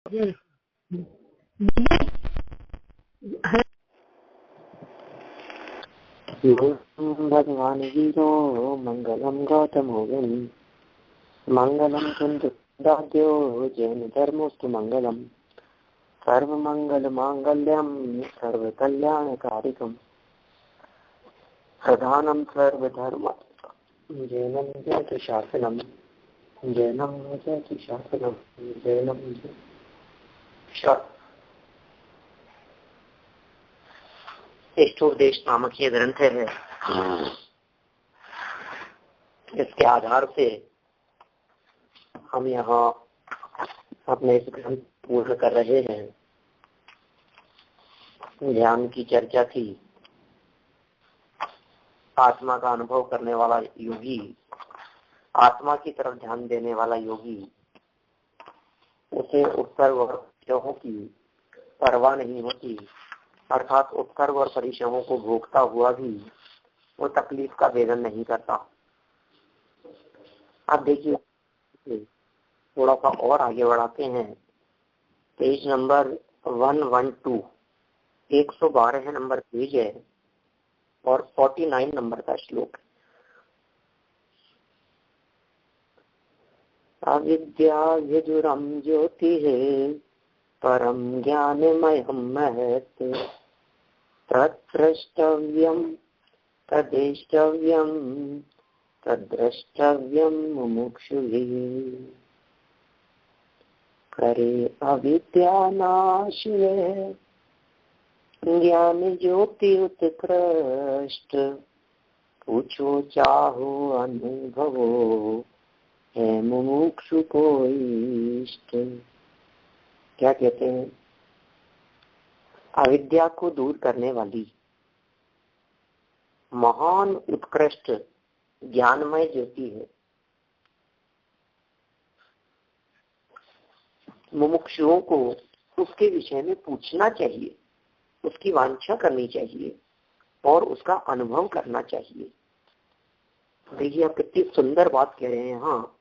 भगवान वीरो मंगलम गौतमो मंगलम कुंदाद्यो जैन धर्मोस्तु मंगलम सर्व मंगल मांगल्यम सर्व कल्याणकारिकम प्रधानम सर्वधर्म जैनम जयतु शासनम जैनम जयतु शासनम जैनम इष्टोपदेश नामक ये ग्रंथ है। इसके आधार से हम यहाँ अपने इस ग्रंथ पूर्ण कर रहे हैं। ध्यान की चर्चा थी। आत्मा का अनुभव करने वाला योगी, आत्मा की तरफ ध्यान देने वाला योगी, उसे उत्सर्ग और परिचयों की परवाह नहीं होती, अर्थात उत्सर्ग और परिचयों को भोगता हुआ भी वो तकलीफ का वेदन नहीं करता। आप देखिए, थोड़ा सा और आगे बढ़ाते हैं। पेज नंबर 112, 112 नंबर पेज है और 49 नंबर का श्लोक। अविद्या विदुरम ज्योति है परम ज्ञानमयम् महत् तद्द्रष्टव्यम् तद्द्रष्टव्यम् तद्द्रष्टव्यम् मुमुक्षुभिः करे अविद्यानाशिने ज्ञान ज्योति उत्कृष्ट पूछो चाहो अनुभवो है मुमुक्षु को इष्ट। क्या कहते हैं? अविद्या को दूर करने वाली महान उत्कृष्ट ज्ञानमय ज्योति है। मुमुक्षुओं को उसके विषय में पूछना चाहिए, उसकी वांछा करनी चाहिए और उसका अनुभव करना चाहिए। देखिए, आप कितनी सुंदर बात कह रहे हैं। हाँ,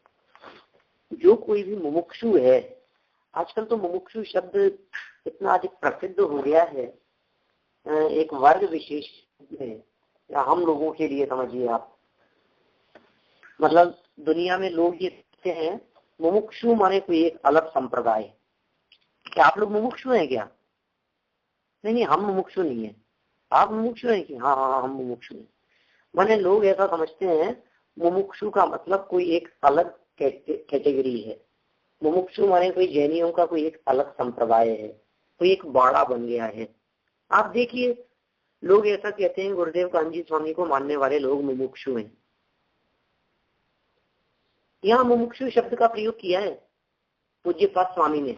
जो कोई भी मुमुक्षु है, आजकल तो मुमुक्षु शब्द इतना अधिक प्रसिद्ध हो गया है, एक वर्ग विशेष है, या हम लोगों के लिए समझिए आप। मतलब दुनिया में लोग ये कहते हैं मुमुक्षु माने कोई एक अलग संप्रदाय। क्या आप लोग मुमुक्षु हैं क्या? नहीं, हम मुमुक्षु नहीं है। आप मुमुक्षु हैं कि? हाँ, हम मुमुक्षु हैं। माने लोग ऐसा समझते हैं मुमुक्षु का मतलब कोई एक अलग कैटेगरी है। मुमुक्षु माने कोई जैनियों का कोई एक अलग संप्रदाय है, कोई एक बाड़ा बन गया है। आप देखिए, लोग ऐसा कहते हैं गुरुदेव कांजी स्वामी को मानने वाले लोग मुमुक्षु हैं। यहाँ मुमुक्षु शब्द का प्रयोग किया है पूज्यपाद स्वामी ने।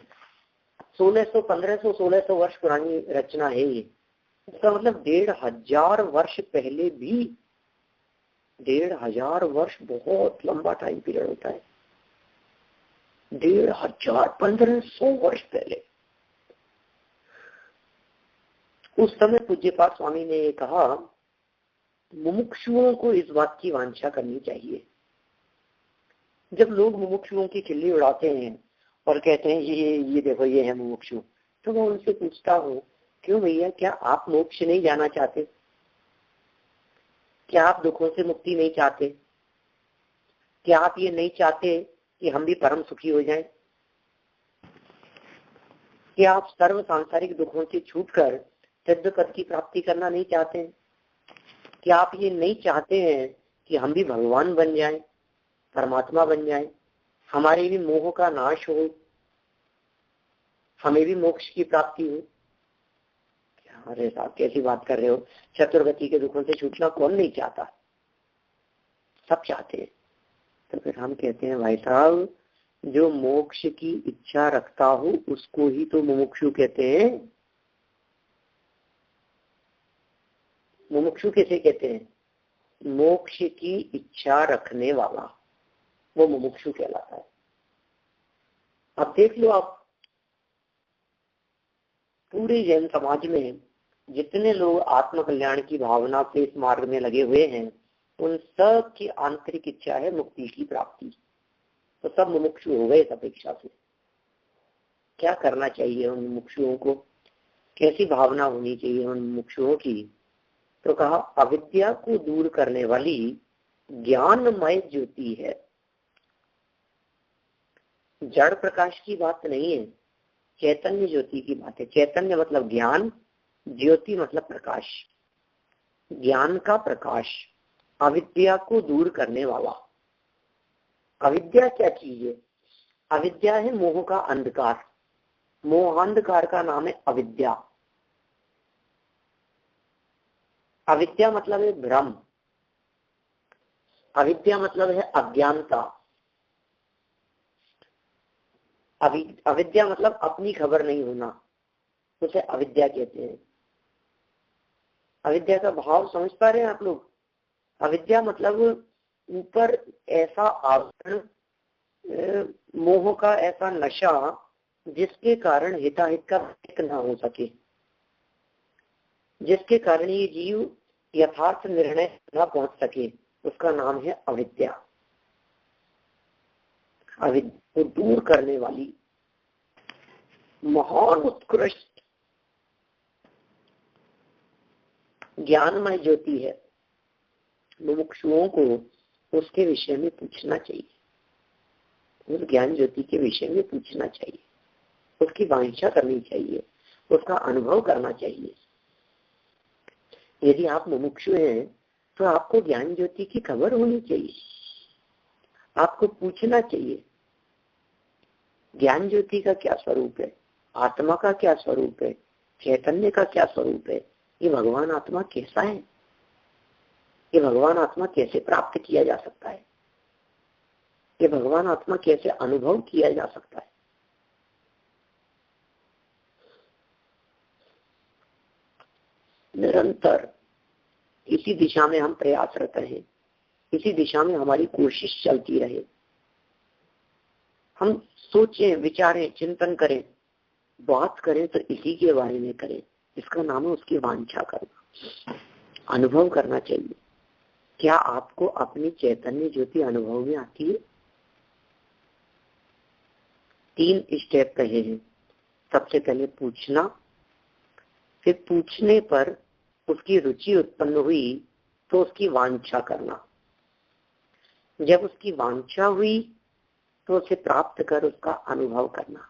1600 वर्ष पुरानी रचना है ये। इसका मतलब 1500 वर्ष पहले भी, 1500 वर्ष बहुत लंबा टाइम पीरियड होता है। 1500 वर्ष पहले उस समय पूज्यपाद स्वामी ने ये कहा, मुमुक्षुओं को इस बात की वांछा करनी चाहिए। जब लोग मुमुक्षुओं की खिल्ली उड़ाते हैं और कहते हैं ये देखो ये है मुमुक्षु, तो मैं उनसे पूछता हूँ, क्यों भैया, क्या आप मोक्ष नहीं जाना चाहते? क्या आप दुखों से मुक्ति नहीं चाहते? क्या आप ये नहीं चाहते कि हम भी परम सुखी हो जाएं? क्या आप सर्व सांसारिक दुखों से छूटकर सिद्ध पद की प्राप्ति करना नहीं चाहते? क्या आप ये नहीं चाहते हैं कि हम भी भगवान बन जाएं, परमात्मा बन जाएं, हमारे भी मोह का नाश हो, हमें भी मोक्ष की प्राप्ति हो? अरे साहब, कैसी बात कर रहे हो? चतुर्गति के दुखों से छूटना कौन नहीं चाहता? सब चाहते हैं। तो फिर हम कहते हैं, भाई साहब, जो मोक्ष की इच्छा रखता हो उसको ही तो मुमुक्षु कहते हैं। मुमुक्षु कैसे कहते हैं? मोक्ष की इच्छा रखने वाला, वो मुमुक्षु कहलाता है। अब देख लो, आप पूरे जैन समाज में जितने लोग आत्म कल्याण की भावना से इस मार्ग में लगे हुए हैं, उन सब की आंतरिक इच्छा है मुक्ति की प्राप्ति। तो सब मुमुक्षु हो गए इस अपेक्षा से। क्या करना चाहिए उन मुमुक्षुओं को, कैसी भावना होनी चाहिए उन मुमुक्षुओं की। तो कहा अविद्या को दूर करने वाली ज्ञानमय ज्योति है। जड़ प्रकाश की बात नहीं है, चैतन्य ज्योति की बात है। चैतन्य मतलब ज्ञान, ज्योति मतलब प्रकाश, ज्ञान का प्रकाश, अविद्या को दूर करने वाला। अविद्या क्या चीज है? अविद्या है मोह का अंधकार। मोहांधकार का नाम है अविद्या। अविद्या मतलब है भ्रम, अविद्या मतलब है अज्ञानता, अविद्या मतलब अपनी खबर नहीं होना, उसे अविद्या कहते हैं। अविद्या का भाव समझ पा रहे हैं आप लोग? अविद्या मतलब ऊपर ऐसा आवरण, मोह का ऐसा नशा जिसके कारण हिताहित का विवेक न हो सके, जिसके कारण ये जीव यथार्थ निर्णय न पहुंच सके, उसका नाम है अविद्या। अविद्या को दूर करने वाली महान उत्कृष्ट ज्ञानमय ज्योति है। मुमुक्षुओं को उसके विषय में पूछना चाहिए, उस ज्ञान ज्योति के विषय में पूछना चाहिए, उसकी वांछा करनी चाहिए, उसका अनुभव करना चाहिए। यदि आप मुमुक्षु हैं तो आपको ज्ञान ज्योति की खबर होनी चाहिए, आपको पूछना चाहिए ज्ञान ज्योति का क्या स्वरूप है, आत्मा का क्या स्वरूप है, चैतन्य का क्या स्वरूप है, ये भगवान आत्मा कैसा है, ये भगवान आत्मा कैसे प्राप्त किया जा सकता है, ये भगवान आत्मा कैसे अनुभव किया जा सकता है। निरंतर इसी दिशा में हम प्रयासरत रहें, इसी दिशा में हमारी कोशिश चलती रहे। हम सोचें, विचारें, चिंतन करें, बात करें तो इसी के बारे में करें। इसका नाम है उसकी वांछा करना, अनुभव करना चाहिए। क्या आपको अपनी चैतन्य ज्योति अनुभव में आती है? 3 स्टेप कहे हैं। सबसे पहले पूछना, फिर पूछने पर उसकी रुचि उत्पन्न हुई तो उसकी वांछा करना, जब उसकी वांछा हुई तो उसे प्राप्त कर उसका अनुभव करना।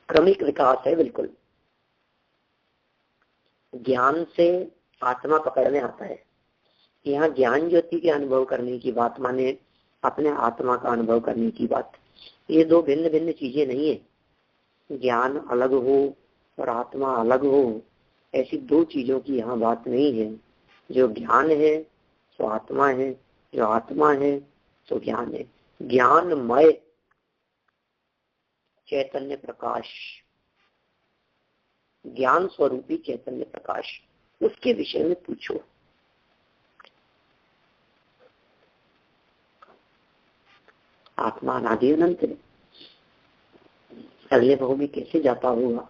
क्रमिक विकास है बिल्कुल। ज्ञान से आत्मा पकड़ में आता है। यहाँ ज्ञान ज्योति के अनुभव करने की बात माने अपने आत्मा का अनुभव करने की बात, ये 2 भिन्न भिन्न चीजें नहीं है। ज्ञान अलग हो और आत्मा अलग हो, ऐसी 2 चीजों की यहाँ बात नहीं है। जो ज्ञान है सो आत्मा है, जो आत्मा है सो ज्ञान है। ज्ञानमय चैतन्य प्रकाश, ज्ञान स्वरूपी चैतन्य प्रकाश, उसके विषय में पूछो। आत्मा अनादि अनंत है, अगले भाव में कैसे जाता होगा,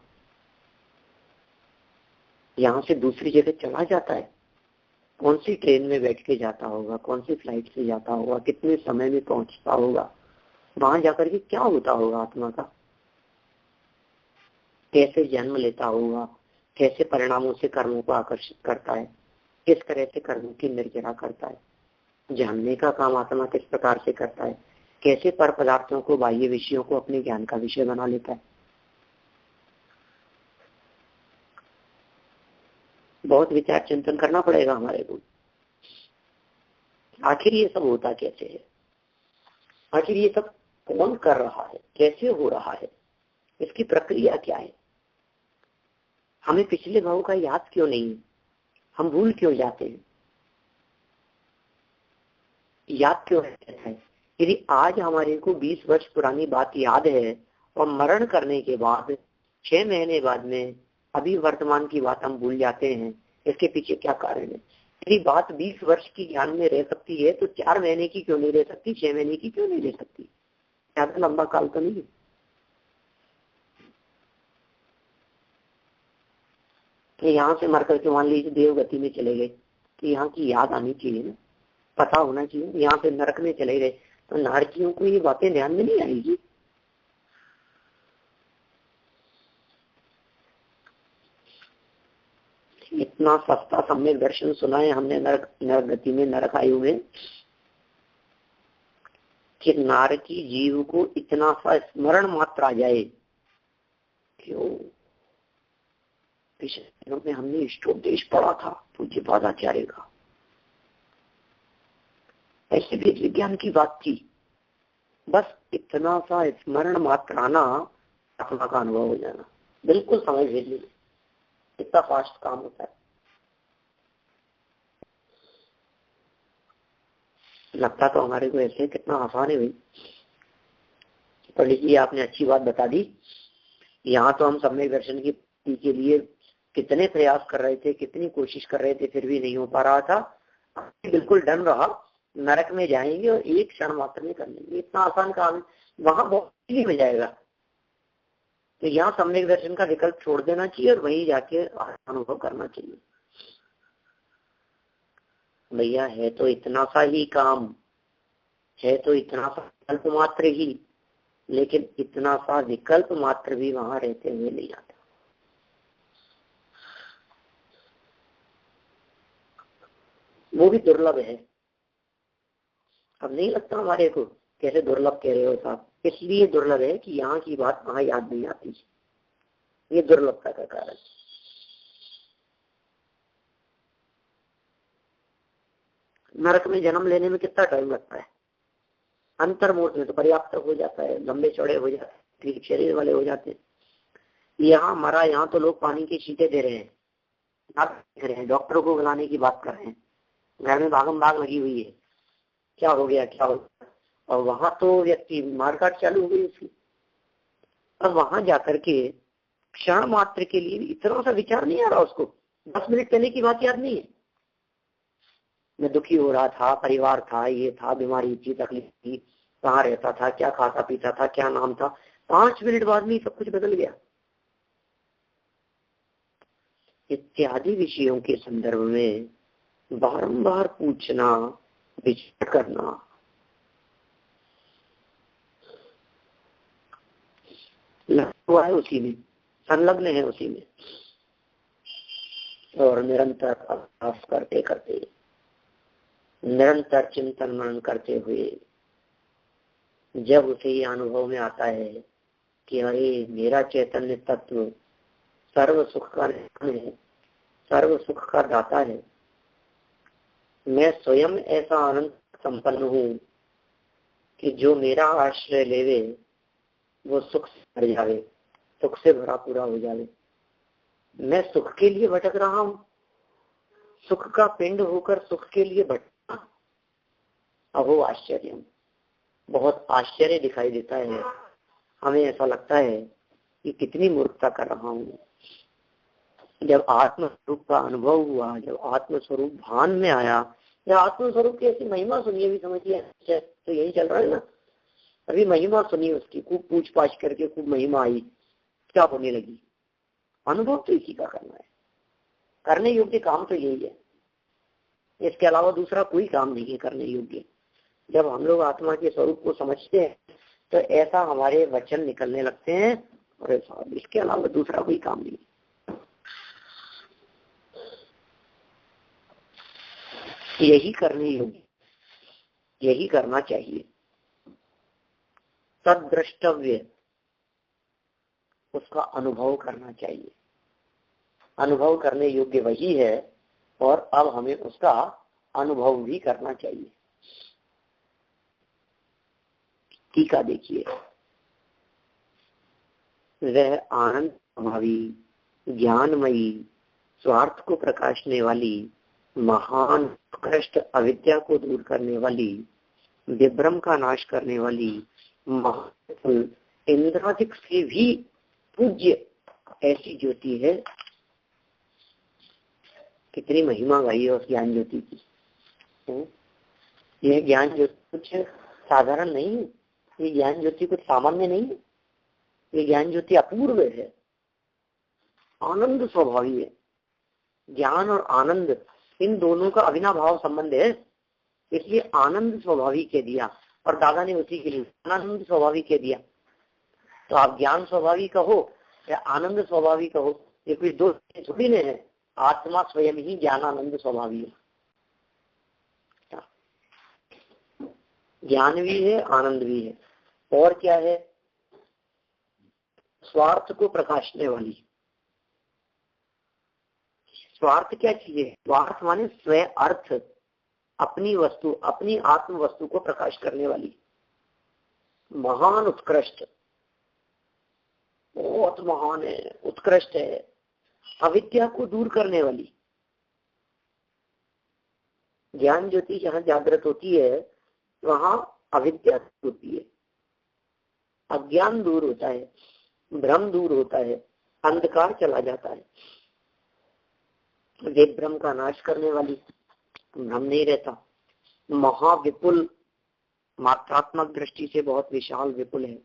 यहाँ से दूसरी जगह चला जाता है, कौन सी ट्रेन में बैठ के जाता होगा, कौन सी फ्लाइट से जाता होगा, कितने समय में पहुंचता होगा, वहां जाकर के क्या होता होगा आत्मा का, कैसे जन्म लेता होगा, कैसे परिणामों से कर्मों को आकर्षित करता है, किस तरह से कर्मों की निर्जरा करता है, जानने का काम आत्मा किस प्रकार से करता है, कैसे पर पदार्थों को, बाह्य विषयों को अपने ज्ञान का विषय बना लेता है। बहुत विचार चिंतन करना पड़ेगा हमारे को। आखिर ये सब होता कैसे है, आखिर ये सब कौन कर रहा है, कैसे हो रहा है, इसकी प्रक्रिया क्या है। हमें पिछले भाव का याद क्यों नहीं है, हम भूल क्यों जाते हैं, याद क्यों रहता है। यदि आज हमारे को 20 वर्ष पुरानी बात याद है और मरण करने के बाद 6 महीने बाद में अभी वर्तमान की बात हम भूल जाते हैं, इसके पीछे क्या कारण है। यदि बात 20 वर्ष की ज्ञान में रह सकती है तो 4 महीने की क्यों नहीं रह सकती, 6 महीने की क्यों नहीं रह सकती। ज्यादा लंबा काल तो नहीं है। यहाँ से मर करके मान लीजिए देव गति में चले गए तो यहाँ की याद आनी चाहिए ना, पता होना चाहिए। यहाँ से नरक में चले गए तो नारकियों को ये बातें ध्यान में नहीं आएगी। इतना सस्ता सम्यक दर्शन सुना है हमने नरक गति में, नरक आयु में, कि नारकी जीव को इतना सा स्मरण मात्र आ जाए। क्यों? पिछले दिनों में हमने इष्टोपदेश पढ़ा था पूज्य पादाचार्य का, ऐसे भी विज्ञान की बात थी। बस इतना सा स्मरण मात्र आना, आत्मा का अनुभव हो जाना, बिल्कुल समझ लीजिए कितना फास्ट काम होता है। लगता तो हमारे को ऐसे कितना आसान है भाई। पंडित जी आपने अच्छी बात बता दी। यहाँ तो हम सम्यक दर्शन की के लिए कितने प्रयास कर रहे थे, कितनी कोशिश कर रहे थे, फिर भी नहीं हो पा रहा था। बिल्कुल डन रहा, नरक में जाएंगे और एक क्षण मात्र में कर लेंगे, इतना आसान काम है। वहां बहुत इजी हो जाएगा। तो यहाँ सम्यक दर्शन का विकल्प छोड़ देना चाहिए और वहीं जाके अनुभव करना चाहिए। भैया है तो इतना सा ही काम, है तो इतना सा विकल्प मात्र ही, लेकिन इतना सा विकल्प मात्र भी वहां रहते हुए नहीं आता। वो भी दुर्लभ है। अब नहीं लगता हमारे को कैसे दुर्लभ कह रहे हो साहब? इसलिए दुर्लभ है कि यहाँ की बात वहां याद नहीं आती। ये दुर्लभता का कारण। नरक में जन्म लेने में कितना टाइम लगता है? अंतर्मोट में तो पर्याप्त हो जाता है, लंबे चौड़े हो जाते हैं, ठीक शरीर वाले हो जाते हैं। यहाँ मरा, यहाँ तो लोग पानी की छींटे दे रहे हैं, आप देख रहे हैं, डॉक्टरों को बुलाने की बात कर रहे हैं, घर में भागम भाग लगी हुई है, क्या हो गया क्या हो गया। और वहां तो व्यक्ति मारकाट चालू हो गई उसकी। अब वहां जाकर के क्षण मात्र के लिए इतना सा विचार नहीं आ रहा उसको, 10 मिनट पहले की बात याद नहीं है। मैं दुखी हो रहा था, परिवार था, ये था, बीमारी थी, तकलीफ थी, कहाँ रहता था, क्या खाता पीता था, क्या नाम था, 5 मिनट बाद में सब कुछ बदल गया। इत्यादि विषयों के संदर्भ में बारंबार पूछना, विचार करना, लगा हुआ है उसी में, संलग्न है उसी में, और निरंतर अभ्यास करते करते, निरंतर चिंतन मनन करते हुए जब उसे ये अनुभव में आता है कि अरे मेरा चैतन्य तत्व सर्व सुख का निधान है, सर्व सुख का दाता है, मैं स्वयं ऐसा आनंद संपन्न हूँ कि जो मेरा आश्रय लेवे वो सुख से भर जावे, सुख से भरा पूरा हो जावे। मैं सुख के लिए भटक रहा हूँ, सुख का पिंड होकर सुख के लिए भटकना, अहो आश्चर्य, बहुत आश्चर्य दिखाई देता है। हमें ऐसा लगता है कि कितनी मूर्खता कर रहा हूँ। जब आत्म स्वरूप का अनुभव हुआ, जब आत्म स्वरूप भान में आया, जब आत्म स्वरूप की ऐसी महिमा सुनिए भी समझिए, तो यही चल रहा है ना, अभी महिमा सुनी उसकी, खूब पूछ पाछ करके खूब महिमा आई, क्या होने लगी। अनुभव तो इसी का करना है, करने योग्य काम तो यही है, इसके अलावा दूसरा कोई काम नहीं है करने योग्य। जब हम लोग आत्मा के स्वरूप को समझते हैं तो ऐसा हमारे वचन निकलने लगते हैं, और इसके अलावा दूसरा कोई काम नहीं। यही करने योग्य, यही करना चाहिए। सद्द्रष्टव्य, उसका अनुभव करना चाहिए। अनुभव करने योग्य वही है, और अब हमें उसका अनुभव भी करना चाहिए। टीका देखिए, वह आनंद स्वभावी, ज्ञानमयी, स्वार्थ को प्रकाशने वाली, महान उत्कृष्ट अविद्या को दूर करने वाली, विभ्रम का नाश करने वाली, महान इंद्रादिक से भी पूज्य ऐसी ज्योति है। कितनी महिमा भाई है उस ज्ञान ज्योति की। यह ज्ञान ज्योति कुछ साधारण नहीं है, ये ज्ञान ज्योति कुछ सामान्य नहीं है, ये ज्ञान ज्योति अपूर्व है, आनंद स्वभावी है। ज्ञान और आनंद इन दोनों का अविनाभाव संबंध है, इसलिए आनंद स्वभावी कह दिया। और दादा ने उसी के लिए आनंद स्वाभाविक कह दिया। तो आप ज्ञान स्वाभाविक कहो या आनंद स्वाभाविक कहो, ये कोई दो थोड़ी नहीं है। आत्मा स्वयं ही ज्ञान आनंद स्वाभाविक है। ज्ञान भी है, आनंद भी है। और क्या है? स्वार्थ को प्रकाशने वाली। स्वार्थ क्या चीज है? स्वार्थ माने स्वयं अर्थ, अपनी वस्तु, अपनी आत्म वस्तु को प्रकाश करने वाली, महान उत्कृष्ट, बहुत महान है, उत्कृष्ट है, अविद्या को दूर करने वाली। ज्ञान ज्योति जहाँ जागृत होती है वहां अविद्या होती है, अज्ञान दूर होता है, भ्रम दूर होता है, अंधकार चला जाता है। वेद भ्रम का नाश करने वाली, भ्रम नहीं रहता। महाविपुल, मात्रात्मक दृष्टि से बहुत विशाल विपुल है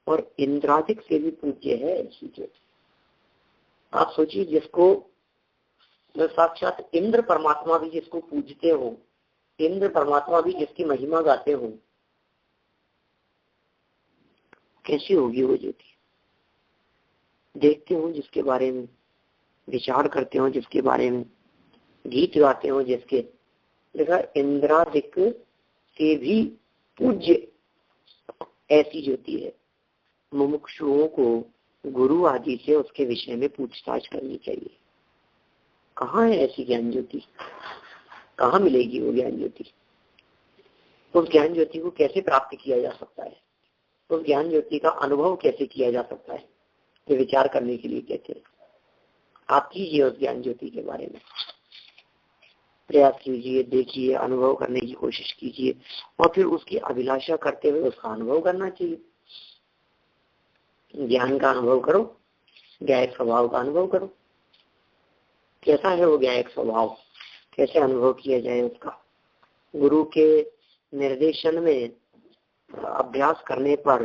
और इंद्रादिक से भी पूज्य है ऐसी ज्योति। आप सोचिए, जिसको साक्षात इंद्र परमात्मा भी जिसको पूजते हो, इंद्र परमात्मा भी जिसकी महिमा गाते हो, कैसी होगी वो ज्योति? देखते हो जिसके बारे में, विचार करते हो जिसके बारे में, गीत गाते हो जिसके, देखा इंद्रादिक से भी पूज्य ऐसी ज्योति है। मुमुक्षुओं को गुरु आदि से उसके विषय में पूछताछ करनी चाहिए। कहाँ है ऐसी ज्ञान ज्योति? कहाँ मिलेगी वो ज्ञान ज्योति? उस ज्ञान ज्योति को कैसे प्राप्त किया जा सकता है? उस ज्ञान ज्योति का अनुभव कैसे किया जा सकता है? ये विचार करने के लिए कहते हैं। आप कीजिए उस ज्ञान ज्योति के बारे में प्रयास कीजिए, देखिए, अनुभव करने की कोशिश कीजिए और फिर उसकी अभिलाषा करते हुए उसका अनुभव करना चाहिए। ज्ञान का अनुभव करो, ज्ञायक स्वभाव का अनुभव करो। कैसा है वो ज्ञायक स्वभाव, कैसे अनुभव किया जाए उसका? गुरु के निर्देशन में अभ्यास करने पर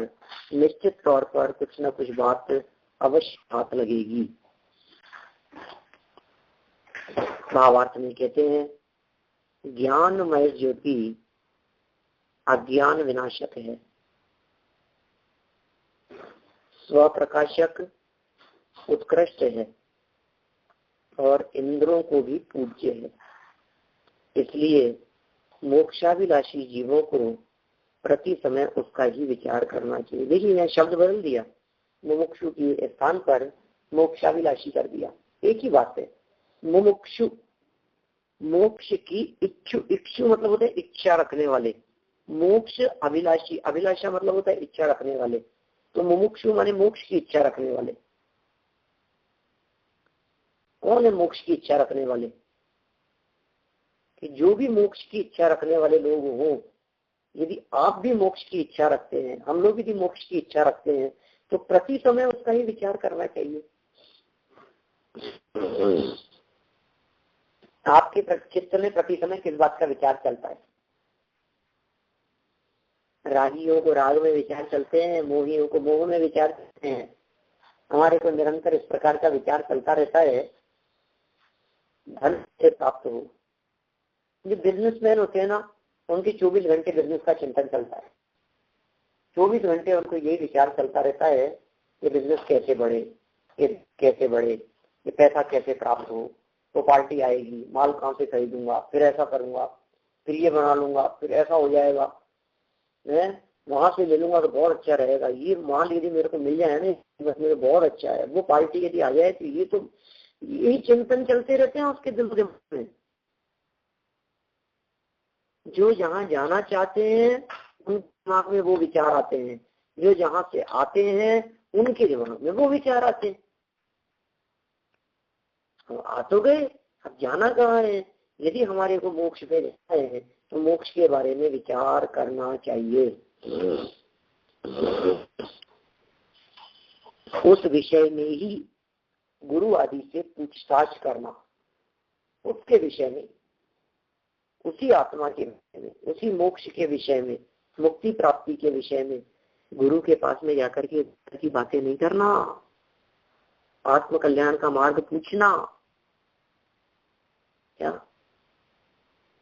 निश्चित तौर पर कुछ न कुछ बात अवश्य हाथ लगेगी। भावार्थ में कहते हैं ज्ञानमय ज्योति अज्ञान विनाशक है, स्वप्रकाशक उत्कृष्ट है और इंद्रों को भी पूज्य है। इसलिए मोक्षाभिलाषी जीवों को प्रति समय उसका ही विचार करना चाहिए। देखिए यहाँ शब्द बदल दिया, मुमुक्षु के स्थान पर मोक्षाभिलाषी कर दिया। एक ही बात है। मुमुक्षु, मोक्ष की इच्छु, इच्छु मतलब होता है इच्छा रखने वाले। मोक्ष अभिलाषी, अभिलाषा मतलब होता है इच्छा रखने वाले। तो मुमुक्षु माने मोक्ष की इच्छा रखने वाले। कौन है मोक्ष की इच्छा रखने वाले? कि जो भी मोक्ष की इच्छा रखने वाले लोग हों, यदि आप भी मोक्ष की इच्छा रखते हैं, हम लोग यदि मोक्ष की इच्छा रखते हैं, तो प्रति समय उसका ही विचार करना चाहिए। आपके चित्त में प्रति समय किस बात का विचार चलता है? रागियों को राग में विचार चलते हैं, मोहियों को मोह में विचार चलते हैं। हमारे को निरंतर इस प्रकार का विचार चलता रहता है, धन से प्राप्त हो। जो बिजनेसमैन होते हैं ना, उनके 24 घंटे बिजनेस का चिंतन चलता है। 24 घंटे उनको यही विचार चलता रहता है कि बिजनेस कैसे बढ़े, ये कैसे बढ़े, ये पैसा कैसे प्राप्त हो, तो पार्टी आएगी, माल कहाँ से खरीदूंगा, फिर ऐसा करूंगा, फिर ये बना लूंगा, फिर ऐसा हो जाएगा, मैं वहां से ले लूंगा तो बहुत अच्छा रहेगा, ये माल यदि मेरे को मिल जाए ना बस मेरे बहुत अच्छा है, वो पार्टी यदि आ जाए तो ये, तो यही चिंतन चलते रहते हैं उसके दिल में। जो जहाँ जाना चाहते हैं उनके दिमाग में वो विचार आते हैं, जो जहाँ से आते हैं उनके दिमाग में वो विचार आते हैं। हम आ तो गए, अब जाना कहाँ है? यदि हमारे को मोक्ष पे जाना है तो मोक्ष के बारे में विचार करना चाहिए। उस विषय में ही गुरु आदि से पूछताछ करना, उसके विषय में, उसी आत्मा के विषय में, उसी मोक्ष के विषय में, मुक्ति प्राप्ति के विषय में गुरु के पास में जाकर के बातें नहीं करना, आत्म कल्याण का मार्ग पूछना। क्या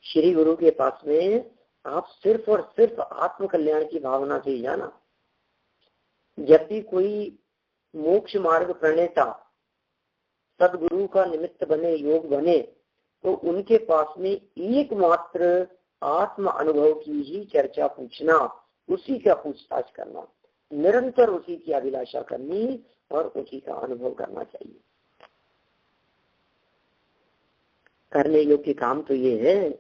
श्री गुरु के पास में आप सिर्फ और सिर्फ आत्म कल्याण की भावना से ही जाना। जब भी कोई मोक्ष मार्ग प्रणेता सदगुरु का निमित्त बने, योग बने, तो उनके पास में एकमात्र आत्म अनुभव की ही चर्चा पूछना, उसी का पूछताछ करना, निरंतर उसी की अभिलाषा करनी और उसी का अनुभव करना चाहिए। करने योग्य काम तो ये है,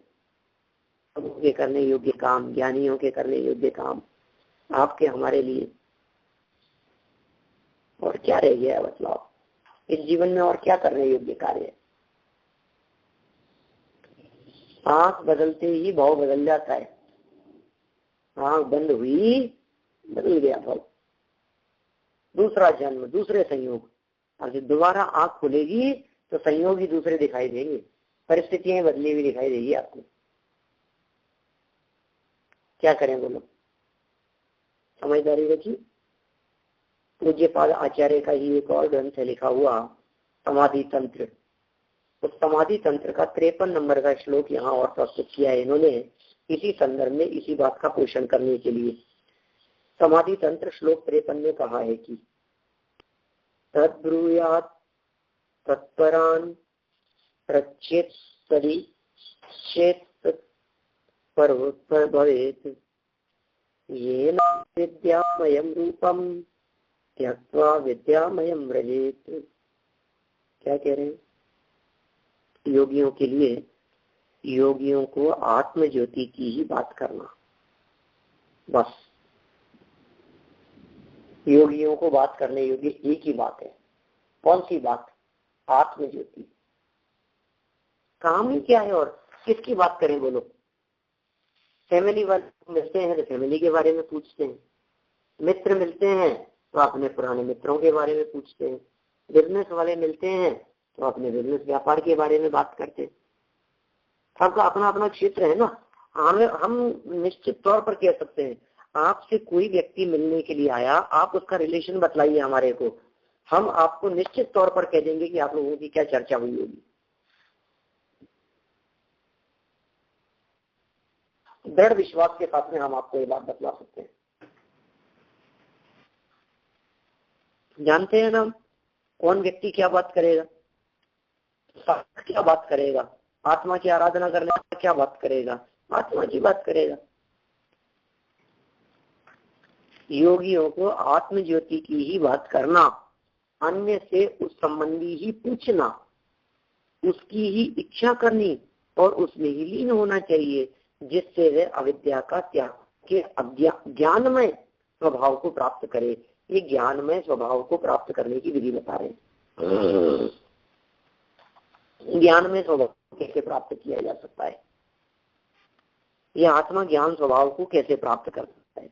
के करने योग्य काम, ज्ञानियों के करने योग्य काम, आपके हमारे लिए और क्या रह गया है? बतलाओ, इस जीवन में और क्या करने योग्य कार्य है? आंख बदलते ही भाव बदल जाता है। आंख बंद हुई, बदल गया भाव, दूसरा जन्म, दूसरे संयोग। और जब दोबारा आंख खुलेगी तो संयोग ही दूसरे दिखाई देंगे, परिस्थितियां बदली हुई दिखाई देगी आपको। क्या करें बोलो? समझदारी रखिए। पूज्यपाद आचार्य का ही एक और ग्रंथ है लिखा हुआ, समाधि तंत्र। उस समाधि तंत्र का 53 नंबर का श्लोक यहाँ और प्रस्तुत किया है इन्होंने, इसी संदर्भ में, इसी बात का पोषण करने के लिए। समाधि तंत्र श्लोक 53 में कहा है कि तद्ब्रूयात् तत्परान् प्रचेत सदी चेत पर भवेत् येन विद्यामयं रूपम त्यक्त्वा विद्यामयं व्रजेत्। क्या कह रहे हैं? योगियों के लिए, योगियों को आत्म ज्योति की ही बात करना, बस। योगियों को बात करने योग्य एक ही बात है। कौन सी बात? आत्म ज्योति। काम ही क्या है और किसकी बात करें बोलो? फैमिली वाले मिलते हैं तो फैमिली के बारे में पूछते हैं, मित्र मिलते हैं तो अपने पुराने मित्रों के बारे में पूछते हैं, बिजनेस वाले मिलते हैं तो अपने बिजनेस व्यापार के बारे में बात करते हैं। सबका अपना अपना क्षेत्र है ना। हम निश्चित तौर पर कह सकते हैं, आपसे कोई व्यक्ति मिलने के लिए आया, आप उसका रिलेशन बतलाइए हमारे को, हम आपको निश्चित तौर पर कह देंगे कि आप लोगों की क्या चर्चा हुई होगी। दृढ़ विश्वास के साथ में हम आपको ये बात बतला सकते हैं। जानते हैं ना कौन व्यक्ति क्या बात करेगा, क्या बात करेगा, आत्मा की आराधना करने का क्या बात करेगा, आत्मा की बात करेगा। योगियों को आत्म ज्योति की ही बात करना, अन्य से उस संबंधी ही पूछना, उसकी ही इच्छा करनी और उसमें ही लीन होना चाहिए, जिससे वह अविद्या का त्याग के ज्ञानमय स्वभाव को प्राप्त करे। ये ज्ञानमय स्वभाव को प्राप्त करने की विधि बता रहे हैं। ज्ञान में स्वभाव कैसे प्राप्त किया जा सकता है, यह आत्मा ज्ञान स्वभाव को कैसे प्राप्त कर सकता है,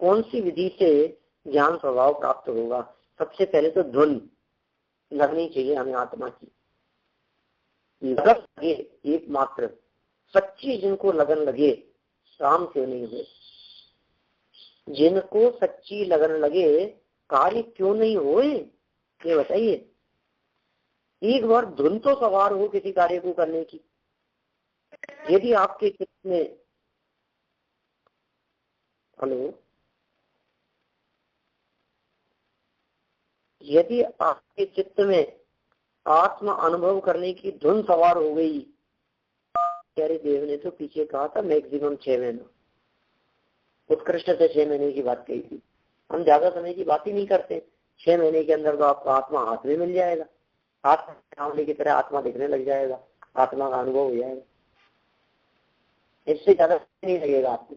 कौन सी विधि से ज्ञान स्वभाव प्राप्त होगा? सबसे पहले तो धुन लगनी चाहिए हमें आत्मा की, लगन लगे एकमात्र। सच्ची जिनको लगन लगे, शाम क्यों नहीं हुए? जिनको सच्ची लगन लगे, कार्य क्यों नहीं हुए? ये बताइए। एक बार धुन तो सवार हो किसी कार्य को करने की। यदि आपके चित्त में, हेलो, यदि आपके चित्त में आत्म अनुभव करने की धुन सवार हो गई, प्यारे देव ने तो पीछे कहा था मैक्सिमम 6 महीना, उत्कृष्ट से 6 महीने की बात कही थी। हम ज्यादा समय की बात ही नहीं करते। 6 महीने के अंदर तो आपको आत्मा हाथ में मिल जाएगा, आत्मा सामने की तरह आत्मा दिखने लग जाएगा, आत्मा का अनुभव हो जाएगा। इससे ज्यादा नहीं लगेगा आपको।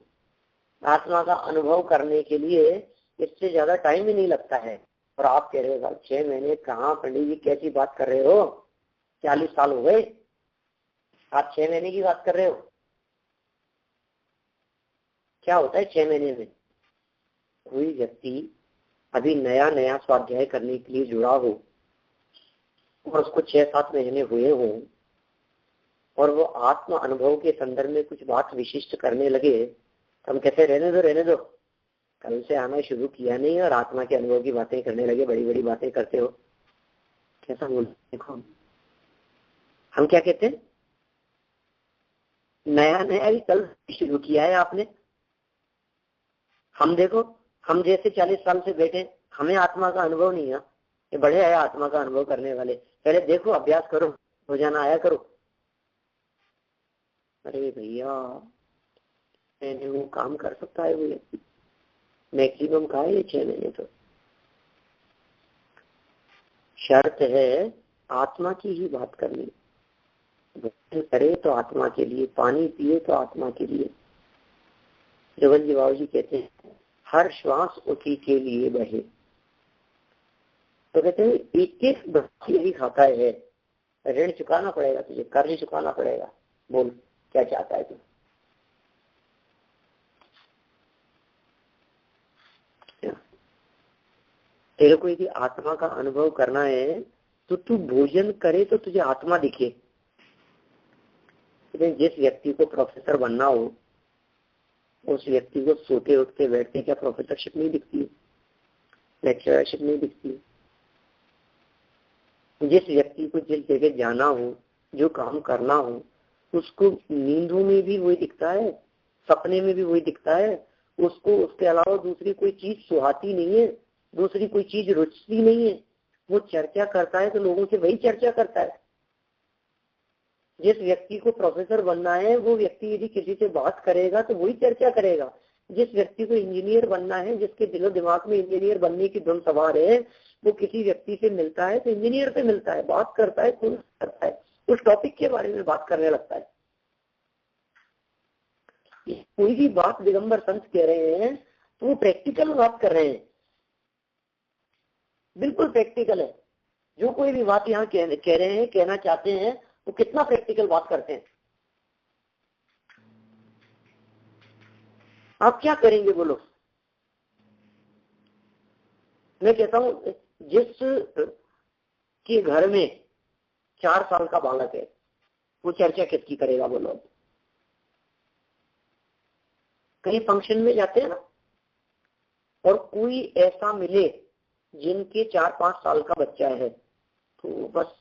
आत्मा का अनुभव करने के लिए इससे ज्यादा टाइम ही नहीं लगता है। और आप कह रहे हो 6 महीने कहाँ? पंडित जी कैसी बात कर रहे हो? 40 साल हो गए, आप 6 महीने की बात कर रहे हो? क्या होता है 6 महीने में? कोई व्यक्ति अभी नया नया स्वाध्याय करने के लिए जुड़ा हो और उसको 6-7 महीने हुए हो और वो आत्म अनुभव के संदर्भ में कुछ बात विशिष्ट करने लगे, तो हम कहते रहने दो, कल से आना शुरू किया नहीं और आत्मा के अनुभव की बातें करने लगे, बड़ी बड़ी बातें करते हो। कैसा बोल? देखो हम क्या कहते हैं, नया नया ही कल शुरू किया है आपने। हम देखो, हम जैसे 40 साल से बैठे, हमें आत्मा का अनुभव नहीं है। ये बड़े है आत्मा का अनुभव करने वाले। पहले देखो, अभ्यास करो, रोजाना आया करो। अरे भैया, मैंने वो काम कर सकता है वो व्यक्ति, मैक्सिमम का है ये 6 महीने। तो शर्त है आत्मा की ही बात करनी। भोजन करे तो आत्मा के लिए, पानी पिए तो आत्मा के लिए। जगन जी बाबू जी कहते हैं हर श्वास उसी के लिए बहे। तो कहते हैं एक एक व्यक्ति यही खाता है, ऋण चुकाना पड़ेगा तुझे, कर्ज चुकाना पड़ेगा। बोल क्या चाहता है तू? तेरे को यदि आत्मा का अनुभव करना है तो तू भोजन करे तो तुझे आत्मा दिखे। जिस व्यक्ति को प्रोफेसर बनना हो, उस व्यक्ति को सोते उठते बैठते क्या प्रोफेसरशिप नहीं दिखती है, लेक्चरशिप नहीं दिखती है। जिस व्यक्ति को जिस जगह जाना हो, जो काम करना हो, उसको नींदों में भी वही दिखता है, सपने में भी वही दिखता है। उसको उसके अलावा दूसरी कोई चीज सुहाती नहीं है, दूसरी कोई चीज रुचती नहीं है। वो चर्चा करता है तो लोगों से वही चर्चा करता है। जिस व्यक्ति को प्रोफेसर बनना है वो व्यक्ति यदि किसी से बात करेगा तो वही चर्चा करेगा। जिस व्यक्ति को इंजीनियर बनना है, जिसके दिलो दिमाग में इंजीनियर बनने की धुन सवार है, वो किसी व्यक्ति से मिलता है तो इंजीनियर से मिलता है, बात करता है, खुद करता है, उस टॉपिक के बारे में बात करने लगता है। कोई भी बात दिगंबर संत कह रहे हैं तो वो प्रैक्टिकल बात कर रहे हैं, बिल्कुल प्रैक्टिकल है। जो कोई भी बात यहाँ कह रहे हैं, कहना चाहते हैं, वो कितना प्रैक्टिकल बात करते हैं। आप क्या करेंगे बोलो? मैं कहता हूँ जिस के घर में 4 साल का बालक है, वो चर्चा किसकी करेगा बोलो? कहीं फंक्शन में जाते हैं ना, और कोई ऐसा मिले जिनके 4-5 साल का बच्चा है, तो बस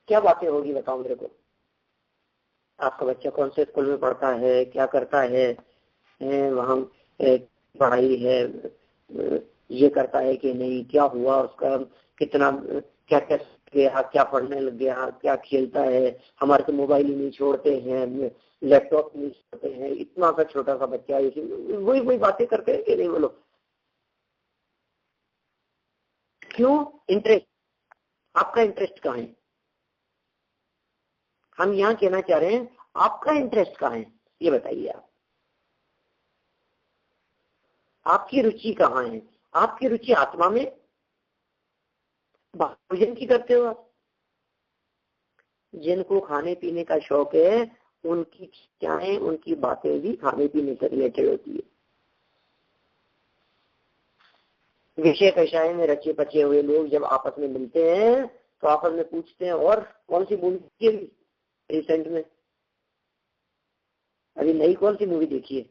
क्या बातें होगी बताओ मेरे को? आपका बच्चा कौन से स्कूल में पढ़ता है, क्या करता है, वहाँ पढ़ाई है, ये करता है कि नहीं, क्या हुआ उसका, कितना क्या क्या गया, क्या पढ़ने लग गया, क्या खेलता है, हमारे तो मोबाइल ही नहीं छोड़ते हैं, लैपटॉप नहीं छोड़ते हैं। इतना सा छोटा सा बच्चा वही वही बातें करते हैं कि नहीं बोलो? क्यों? इंटरेस्ट। आपका इंटरेस्ट कहाँ है? हम यहाँ कहना चाह रहे हैं आपका इंटरेस्ट कहाँ है, ये बताइए आप। आपकी रुचि कहाँ है? आपकी रुचि आत्मा में, भोजन की करते हो आप? जिनको खाने पीने का शौक है उनकी चाहे उनकी बातें भी खाने पीने से रिलेटेड होती है। विषय कषाय में रचे पचे हुए लोग जब आपस में मिलते हैं तो आपस में पूछते हैं और कौन सी मूवी रिसेंट में, अभी नई कौन सी मूवी देखी है?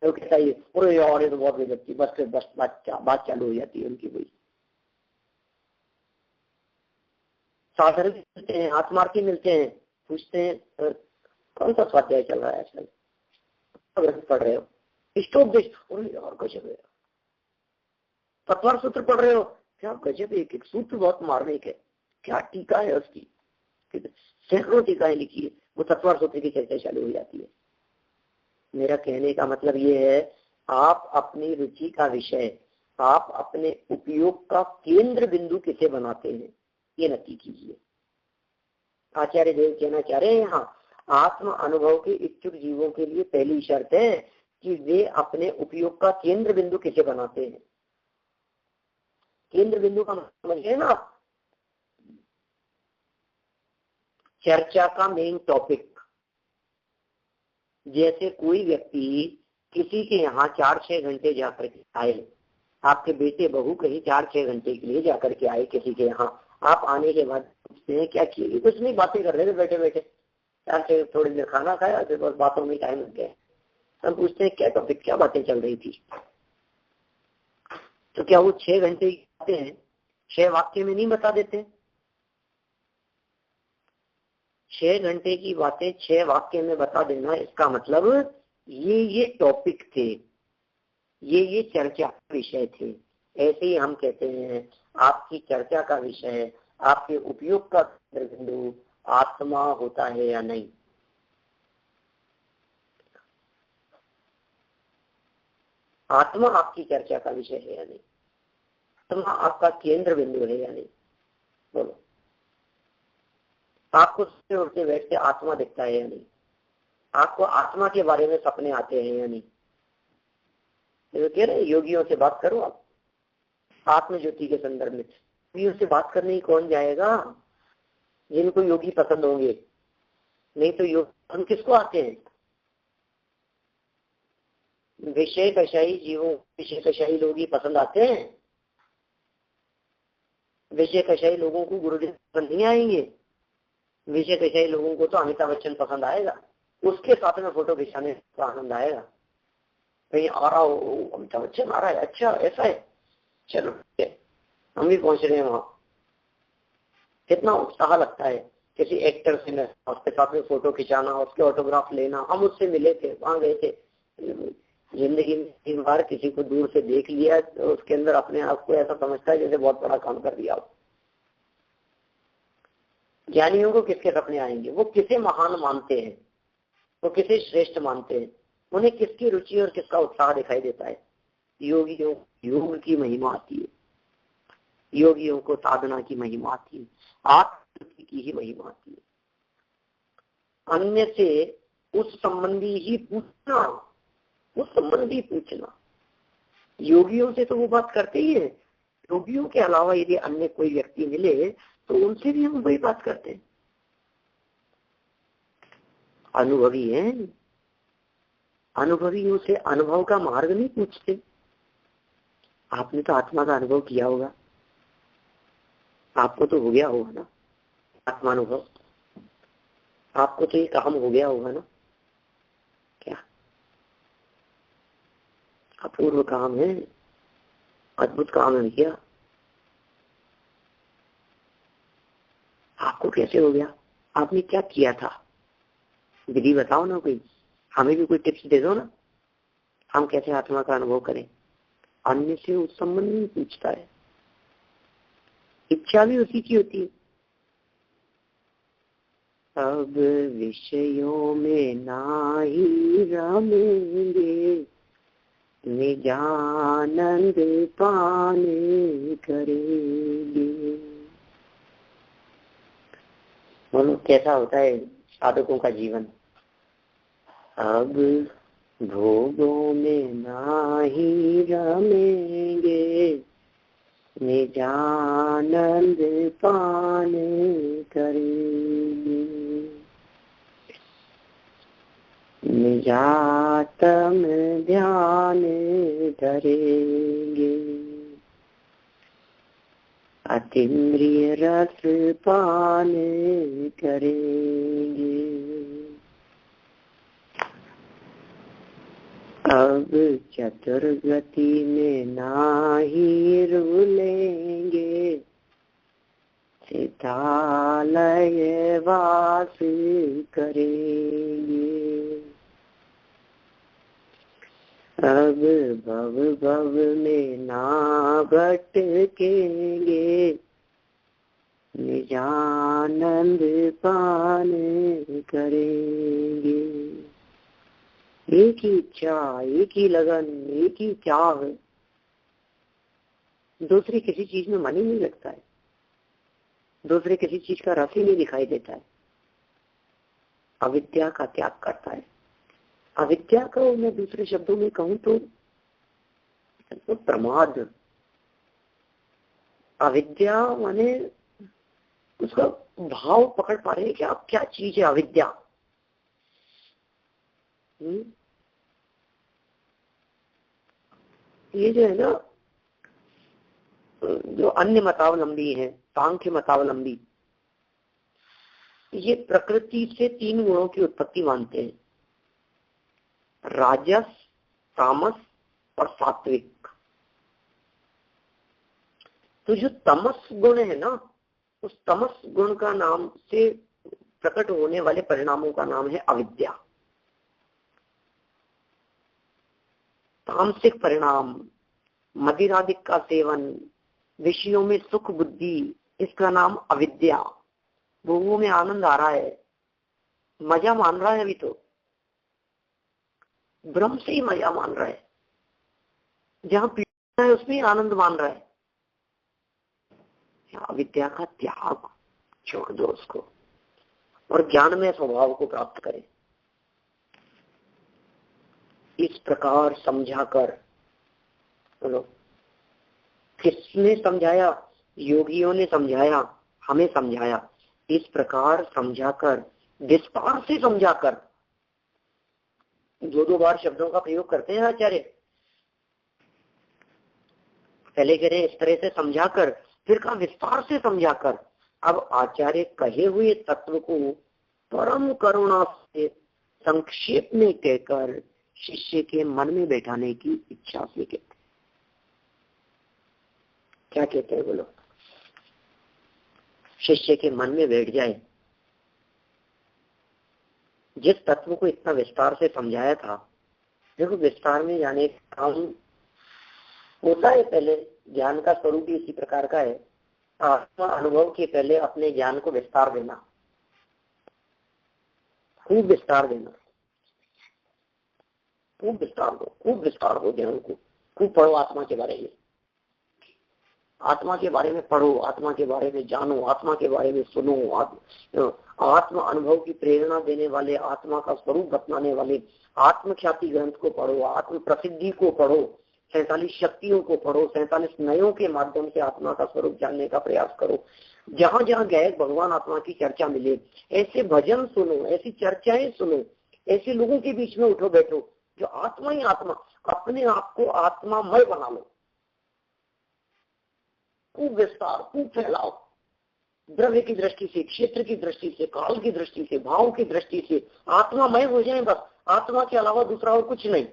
तो कहता है अरे यार ये तो बहुत गजब थी, बस बात चालू हो जाती है उनकी। वही साधारण मिलते हैं, हाथ मार के मिलते हैं, पूछते हैं कौन सा स्वाध्याय चल रहा है आजकल, पढ़ रहे हो? इष्टोपदेश, अरे यार गजब है। तत्वार सूत्र पढ़ रहे हो? क्या गजब, एक एक सूत्र बहुत मार्मिक है, क्या टीका है उसकी, सैकड़ों टीकाएं लिखी है, वो तत्वार सूत्र की चर्चा चालू हो जाती है। मेरा कहने का मतलब ये है, आप अपनी रुचि का विषय, आप अपने उपयोग का केंद्र बिंदु किसे बनाते हैं, ये नक्की कीजिए। आचार्य देव कहना चाह रहे हैं यहाँ आत्म अनुभव के इच्छुक जीवों के लिए पहली शर्त है कि वे अपने उपयोग का केंद्र बिंदु किसे बनाते हैं। केंद्र बिंदु का समझिए ना, चर्चा का मेन टॉपिक। जैसे कोई व्यक्ति किसी के यहाँ 4-6 घंटे जाकर के आए, आपके बेटे बहू कहीं 4-6 घंटे के लिए जाकर के आए किसी के यहाँ, आप आने के बाद पूछते हैं क्या किए? कुछ नहीं, बातें कर रहे थे बैठे बैठे, 4 से थोड़ी देर खाना खाया, फिर बस बातों में टाइम लग गया। हम पूछते हैं क्या टॉपिक, क्या बातें चल रही थी? तो क्या वो 6 घंटे की बातें हैं 6 वाक्य में नहीं बता देते? 6 घंटे की बातें 6 वाक्य में बता देना, इसका मतलब ये टॉपिक थे, ये चर्चा विषय थे। ऐसे ही हम कहते हैं आपकी चर्चा का विषय, आपके उपयोग का बिंदु आत्मा होता है या नहीं। आत्मा आपकी चर्चा का विषय है या नहीं, आत्मा आपका केंद्र बिंदु है या नहीं। बोलो, आपको सोते उठते बैठते आत्मा दिखता है या नहीं, आपको आत्मा के बारे में सपने आते हैं या नहीं। तो कह रहे योगियों से बात करो आप आत्म ज्योति के संदर्भ में। योगियों से बात करने ही कौन जाएगा, जिनको योगी पसंद होंगे, नहीं तो योग हम किसको आते हैं। विषय कषाई जीवों, विषय कषाई लोग ही पसंद आते हैं। विषय कषाई लोगों को गुरुदेव पसंद नहीं आएंगे। विषय कषाई लोगों को तो अमिताभ बच्चन पसंद आएगा, उसके साथ में फोटो खिंचाने का आनंद आएगा। कहीं आ रहा हो अमिताभ बच्चन आ रहा है, अच्छा ऐसा है, चलो हम भी पहुंच रहे हैं वहां। कितना उत्साह लगता है किसी एक्टर से उसके साथ में फोटो खिंचाना, उसके ऑटोग्राफ लेना। हम उससे मिले थे, वहां गए थे, जिंदगी में 3 बार किसी को दूर से देख लिया तो उसके अंदर अपने आप को ऐसा समझता है जैसे बहुत बड़ा काम कर दिया हो। ज्ञानियों को किसके सपने आएंगे, वो किसे महान मानते हैं, वो किसे श्रेष्ठ मानते हैं, उन्हें किसकी रुचि और किसका उत्साह दिखाई देता है। योगियों योग की महिमा आती है, योगियों को साधना की महिमा आती है, आत्म की ही महिमा आती है। अन्य से उस संबंधी ही पूछना, उस संबंधी पूछना। योगियों से तो वो बात करते ही है, योगियों के अलावा यदि अन्य कोई व्यक्ति मिले तो उनसे भी हम वही बात करते हैं। अनुभवी है, अनुभवियों से अनुभव का मार्ग नहीं पूछते। आपने तो आत्मा का अनुभव किया होगा, आपको तो हो गया होगा ना आत्मानुभव, आपको तो ये काम हो गया होगा ना। क्या अपूर्व काम है, अद्भुत काम है क्या। आपको कैसे हो गया, आपने क्या किया था, विधि बताओ ना कोई, हमें भी कोई टिप्स दे दो ना, हम कैसे आत्मा का अनुभव करें। अन्य से उस संबंध नहीं पूछता है, इच्छा भी उसी की होती है। अब विषयों में नाही रमेंगे, निजानंद पाने करेंगे। बोलो कैसा होता है साधकों का जीवन। अब भोगों में नाही रमेंगे, निजानंद पान करेंगे, निजातम ध्यान धरेंगे, अतीन्द्रिय रस पान करेंगे। अब चतुर्गति में नाही रुलेंगे, सिद्धालय वास करेंगे। अब भव भव में ना भटकेंगे, निजानंद पान करेंगे। एक ही इच्छा, एक ही लगन, एक ही चाह, दूसरी किसी चीज में मन ही नहीं लगता है, दूसरे किसी चीज का रस ही नहीं दिखाई देता है। अविद्या का त्याग करता है। अविद्या को मैं दूसरे शब्दों में कहूँ तो प्रमाद। अविद्या माने उसका भाव पकड़ पा रहे हैं कि आप क्या चीज है अविद्या। ये जो है ना, जो अन्य मतावलंबी है, सांख्य मतावलंबी, ये प्रकृति से 3 गुणों की उत्पत्ति मानते हैं, राजस, तामस और सात्विक। तो जो तमस गुण है ना, उस तमस गुण का नाम से प्रकट होने वाले परिणामों का नाम है अविद्या। तामसिक परिणाम, मदिरादिक का सेवन, विषयों में सुख बुद्धि, इसका नाम अविद्या। भोगों में आनंद आ रहा है, मजा मान रहा है, अभी तो ब्रह्म से ही मजा मान रहा है, जहां पीड़ा है उसमें आनंद मान रहा है। अविद्या का त्याग छोड़ दो उसको और ज्ञान में स्वभाव को प्राप्त करें। इस प्रकार समझाकर, बोलो किसने समझाया? योगियों ने समझाया, हमें समझाया। इस प्रकार समझाकर, विस्तार से समझाकर, दो बार शब्दों का प्रयोग करते हैं आचार्य। पहले कह रहे इस तरह से समझाकर, फिर कहा विस्तार से समझाकर। अब आचार्य कहे हुए तत्व को परम करुणा से संक्षेप में कहकर शिष्य के मन में बैठाने की इच्छा से कहते। क्या कहते हैं बोलो? शिष्य के मन में बैठ जाए। जिस तत्व को इतना विस्तार से समझाया था, देखो विस्तार में जाने का काम होता है। पहले ज्ञान का स्वरूप भी इसी प्रकार का है। आत्मा अनुभव के पहले अपने ज्ञान को विस्तार देना, खूब विस्तार देना, खूब विस्तार दो, खूब विस्तार दो ज्ञान को। खूब पढ़ो आत्मा के बारे में, आत्मा के बारे में पढ़ो, आत्मा के बारे में जानो, आत्मा के बारे में सुनो। आत्म अनुभव की प्रेरणा देने वाले, आत्मा का स्वरूप बतलाने वाले आत्म ख्याति ग्रंथ को पढ़ो, आत्म प्रसिद्धि को पढ़ो, 47 शक्तियों को पढ़ो, 47 नयों के माध्यम से आत्मा का स्वरूप जानने का प्रयास करो। जहां जहां गए भगवान आत्मा की चर्चा मिले, ऐसे भजन सुनो, ऐसी चर्चाएं सुनो, ऐसे लोगों के बीच में उठो बैठो जो आत्मा ही आत्मा, अपने आप को आत्मामय बना लो। खूब विस्तार, खूब फैलाओ, द्रव्य की दृष्टि से, क्षेत्र की दृष्टि से, काल की दृष्टि से, भाव की दृष्टि से आत्मामय हो जाए। बस आत्मा के अलावा दूसरा और कुछ नहीं।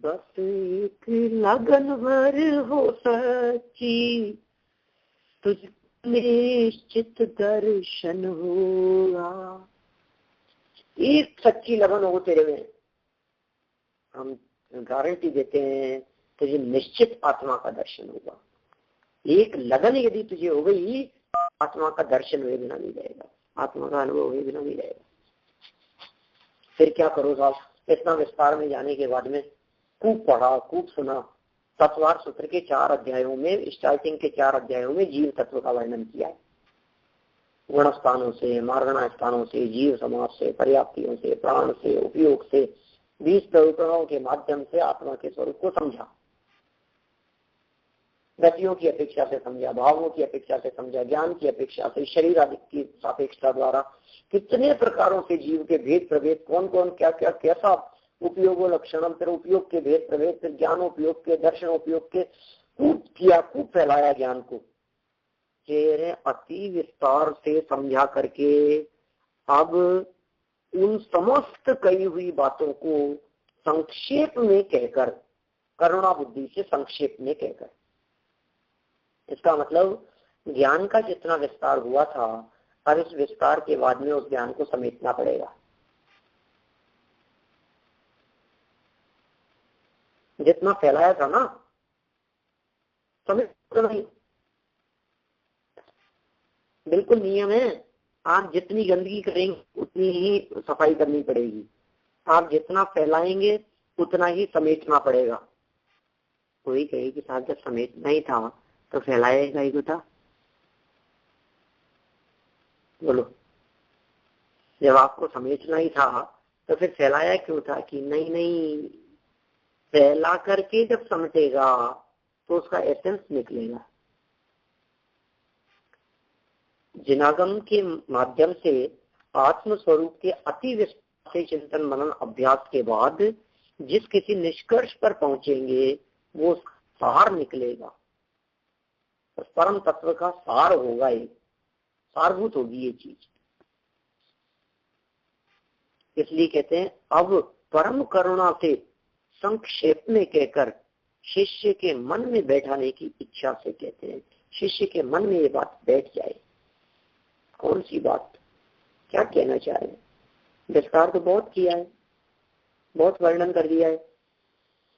बस एक लगन भर हो सच्ची, तुझ निश्चित दर्शन होगा। एक सच्ची लगन हो तेरे में, हम गारंटी देते हैं तुझे निश्चित आत्मा का दर्शन होगा। एक लगन यदि तुझे हो गई, आत्मा का दर्शन हुए बिना नहीं रहेगा, आत्मा का अनुभव हुए बिना नहीं रहेगा। फिर क्या करो साहब? इतना विस्तार में जाने के बाद में खूब पढ़ा, खूब सुना। तत्वार सूत्र के 4 अध्यायों में, स्टार्टिंग के 4 अध्यायों में जीव तत्व का वर्णन किया है। गुण स्थानों से, मार्गणा स्थानों से, जीव समाज से, पर्याप्तियों से, प्राण से, उपयोग से, 20 प्रकरणों के माध्यम से आत्मा के स्वरूप को समझा। गतियों की अपेक्षा से समझा, भावों की अपेक्षा से समझा, ज्ञान की अपेक्षा से, शरीर आदि की सापेक्षता द्वारा कितने प्रकारों से जीव के भेद प्रभेद, कौन कौन क्या क्या कैसा उपयोग लक्षणम, फिर उपयोग के भेद प्रभेद, फिर ज्ञान उपयोग के, दर्शन उपयोग के, खूब किया, खूब फैलाया ज्ञान को। चेहरे अति विस्तार से समझा करके अब उन समस्त कही हुई बातों को संक्षेप में कहकर, करुणा बुद्धि से संक्षेप में कहकर, इसका मतलब ज्ञान का जितना विस्तार हुआ था, अब इस विस्तार के बाद में उस ज्ञान को समेटना पड़ेगा। जितना फैलाया था ना, समेट नहीं, बिल्कुल नियम है। आप जितनी गंदगी करेंगे उतनी ही सफाई करनी पड़ेगी, आप जितना फैलाएंगे उतना ही समेटना पड़ेगा। कोई कहे कि साहब जब समेटना ही था तो फैलाएगा ही तो था। बोलो, जब आपको समेटना ही था तो फिर फैलाया क्यों था? कि नहीं नहीं, फैला करके जब समेटेगा तो उसका एसेंस निकलेगा। जिनागम के माध्यम से आत्म स्वरूप के अति विस्तार से चिंतन मनन अभ्यास के बाद जिस किसी निष्कर्ष पर पहुंचेंगे वो सार निकलेगा, तो परम तत्व का सार होगा, ये सारभूत होगी ये चीज। इसलिए कहते हैं अब परम करुणा से संक्षेप में कहकर शिष्य के मन में बैठाने की इच्छा से कहते हैं। शिष्य के मन में ये बात बैठ जाए, कौन सी बात, क्या कहना चाह रहे हैं? विस्तार तो बहुत किया है, बहुत वर्णन कर दिया है।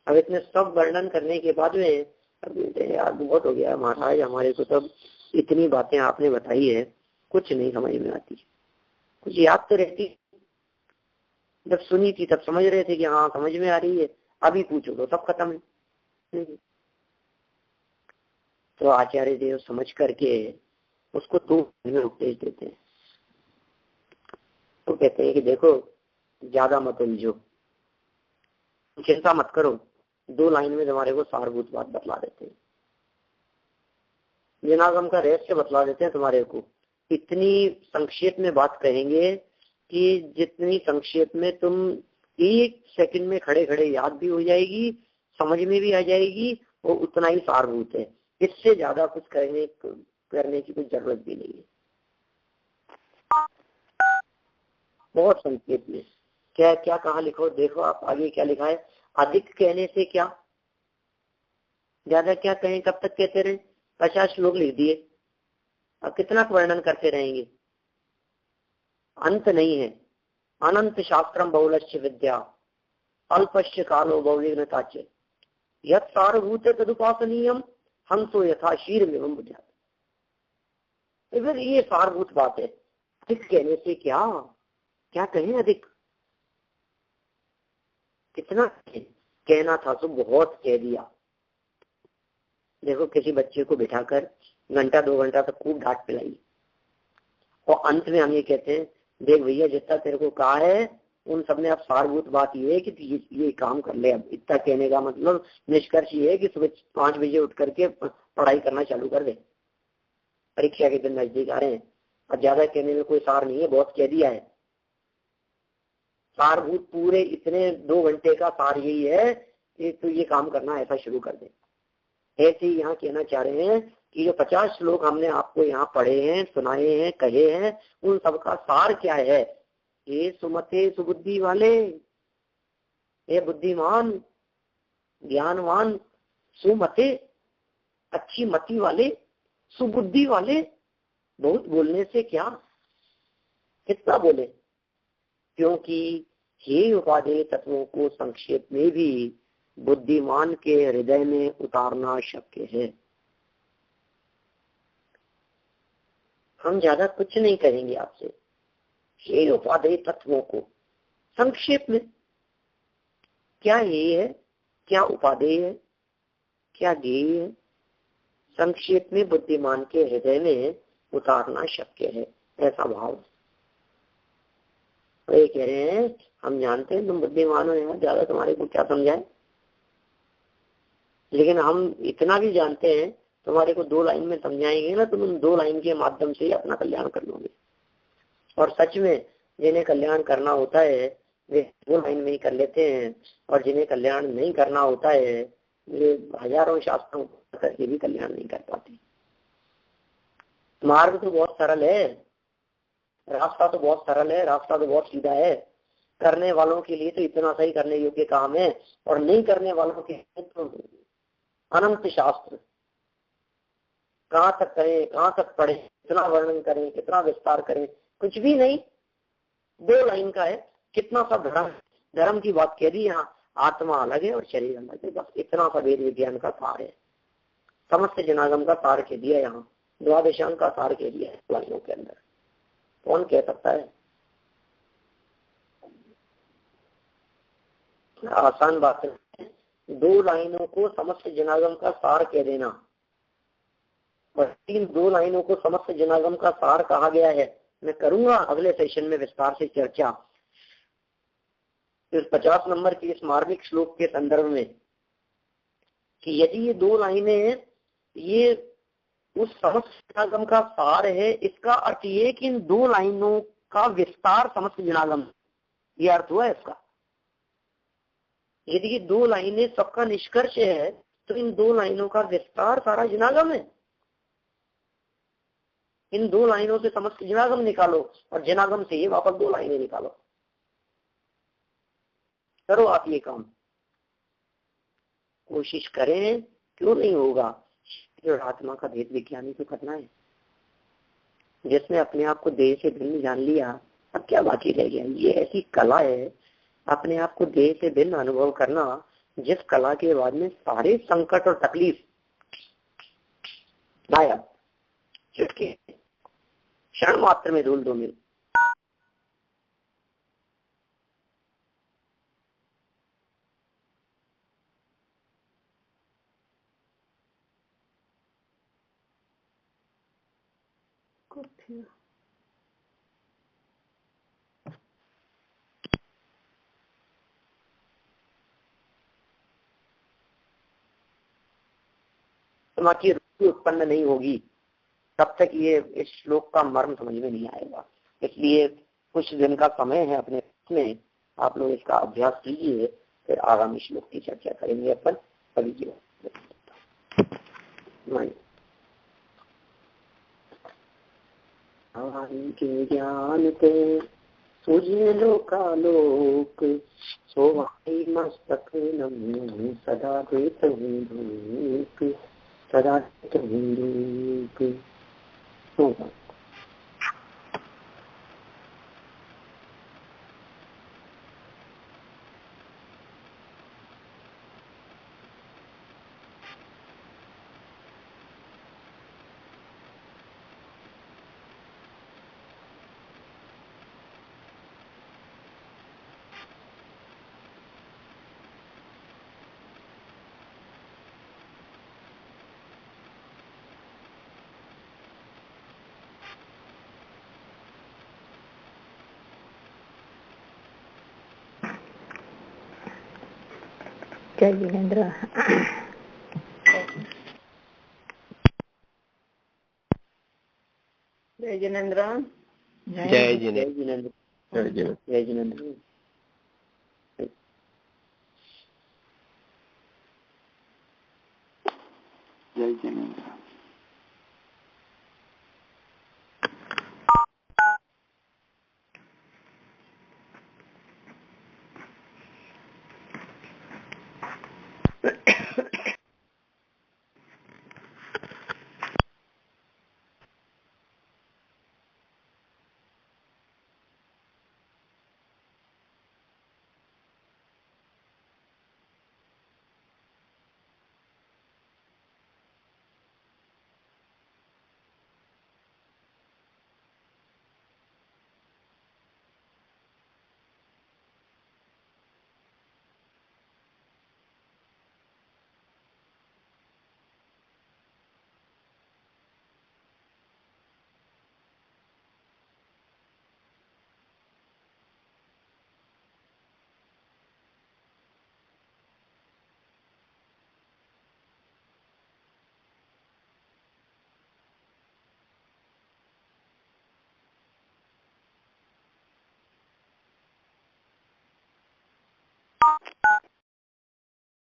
अब इतने सब वर्णन करने के बाद में अब यार बहुत हो गया महाराज, हमारे को तब इतनी बातें आपने बताई है, कुछ नहीं समझ में आती। कुछ याद तो रहती, जब सुनी थी तब समझ रहे थे कि हाँ समझ में आ रही है, अभी पूछो तो सब खत्म है। तो आचार्य देव समझ करके उसको 2 में उपदेश देते हैं। तो कहते हैं कि देखो ज्यादा मत उलझो, चिंता मत करो, 2 लाइन में तुम्हारे को सारभूत बात बतला देते हैं, जनागम का रहस्य बतला देते हैं तुम्हारे को। इतनी संक्षेप में बात कहेंगे कि जितनी संक्षेप में तुम 1 सेकंड में खड़े खड़े याद भी हो जाएगी, समझ में भी आ जाएगी, और उतना ही सारभूत है। इससे ज्यादा कुछ करने की कुछ जरूरत भी नहीं है। बहुत संक्षेप में क्या क्या कहा लिखो, देखो आप आगे क्या लिखा है। अधिक कहने से क्या, ज्यादा क्या कहें, कब तक कहते रहे? 50 श्लोक लिख दिए, अब कितना वर्णन करते रहेंगे, अंत नहीं है। अनंत शास्त्रम बहुलश्च विद्या अल्पश्च कालो बहुविघ्नताच यत् सारभूत तदुपासनीयम हम तो यथा शीर में बुझा। फिर ये सारभूत बात है। अधिक कहने से क्या, क्या कहें अधिक, कितना कहना था तो बहुत कह दिया। देखो किसी बच्चे को बिठाकर घंटा 2 घंटा तक खूब डांट पिलाई, और अंत में हम ये कहते हैं देख भैया जितना तेरे को कहा है उन सब में अब सारभूत बात ये है कि ये काम कर ले। अब इतना कहने का मतलब निष्कर्ष ये है कि सुबह 5 बजे उठ करके पढ़ाई करना चालू कर दे, परीक्षा के दिन नजदीक आ रहे हैं। और ज्यादा कहने में कोई सार नहीं है, बहुत कह दिया है। सारभूत पूरे इतने 2 घंटे का सार यही है कि तो ये काम करना ऐसा शुरू कर दे। ऐसे ही यहाँ कहना चाह रहे हैं कि जो 50 श्लोक हमने आपको यहाँ पढ़े हैं, सुनाए हैं, कहे हैं, उन सबका सार क्या है? ये सुमते सुबुद्धि वाले, ये बुद्धिमान ज्ञानवान, सुमते अच्छी मति वाले, सुबुद्धि वाले, बहुत बोलने से क्या, कितना बोले? क्योंकि हे उपादेय तत्वों को संक्षेप में भी बुद्धिमान के हृदय में उतारना शक्य है। हम ज्यादा कुछ नहीं करेंगे आपसे, हे उपादेय तत्वों को संक्षेप में। क्या ये है, क्या उपादेय है, क्या ज्ञेय है, संक्षेप में बुद्धिमान के हृदय में उतारना शक्य है, ऐसा भाव। ये कह रहे हैं हम जानते हैं तुम बुद्धिमान हो यार, ज्यादा तुम्हारे को क्या समझाए, लेकिन हम इतना भी जानते हैं तुम्हारे को 2 लाइन में समझाएंगे ना, तुम उन 2 लाइन के माध्यम से ही अपना कल्याण कर लोगे। और सच में जिन्हें कल्याण करना होता है वे 2 लाइन में ही कर लेते हैं, और जिन्हें कल्याण नहीं करना होता है वे हजारों शास्त्रों करके भी कल्याण नहीं कर पाते। मार्ग तो बहुत सरल है, रास्ता तो बहुत सरल है, रास्ता तो बहुत सीधा है। करने वालों के लिए तो इतना सही करने योग्य काम है, और नहीं करने वालों के लिए तो अनंत शास्त्र। कहाँ तक करें, कहाँ तक पढ़े, कितना वर्णन करें, कितना विस्तार करें, कुछ भी नहीं। 2 लाइन का है, कितना सा धर्म की बात कह दी। यहाँ आत्मा अलग है और शरीर अलग है, बस इतना सा वेद विज्ञान का सार है। समस्त जनागम का सार कह दिया, यहाँ द्वादशांग का सार कह दिया है लाइनों के अंदर। कौन कह सकता है? आसान बात है, 2 लाइनों को समस्त जनागम का सार कह देना, और 2 लाइनों को समस्त जनागम का सार कहा गया है। मैं करूंगा अगले सेशन में विस्तार से चर्चा इस 50 नंबर के इस मार्मिक श्लोक के संदर्भ में, कि यदि ये 2 लाइनें ये उस समस्त जनागम का सार है, इसका अर्थ ये कि इन 2 लाइनों का विस्तार समस्त जनागम, ये अर्थ हुआ इसका। यदि ये 2 लाइनें सबका निष्कर्ष है तो इन 2 लाइनों का विस्तार सारा जनागम है। इन 2 लाइनों से समस्त जनागम निकालो, और जनागम से ये वापस 2 लाइनें निकालो। करो आप ये काम, कोशिश करें, क्यों नहीं होगा। आत्मा का भेद विज्ञानी तो करना है, जिसने अपने आप को देह से भिन्न जान लिया, अब क्या बाकी रह गया। ये ऐसी कला है अपने आप को देह से भिन्न अनुभव करना, जिस कला के बाद में सारे संकट और तकलीफ गायब, चुटकी क्षण मात्र में धूल धूमिल। तुम्हारी रुचि उत्पन्न नहीं होगी तब तक ये इस श्लोक का मर्म समझ में नहीं आएगा। इसलिए कुछ दिन का समय है अपने में, आप लोग इसका अभ्यास कीजिए, फिर आगामी श्लोक की चर्चा करेंगे अपन अभी की। के ज्ञान ते सूझे लोकालोक, सोवाई मस्तक नम सदा देत धूप, सदा देत धूप। जय जिनेन्द्र। जय जिनेन्द्र। जय जिनेन्द्र। जय जिनेन्द्र। जय जिनेन्द्र।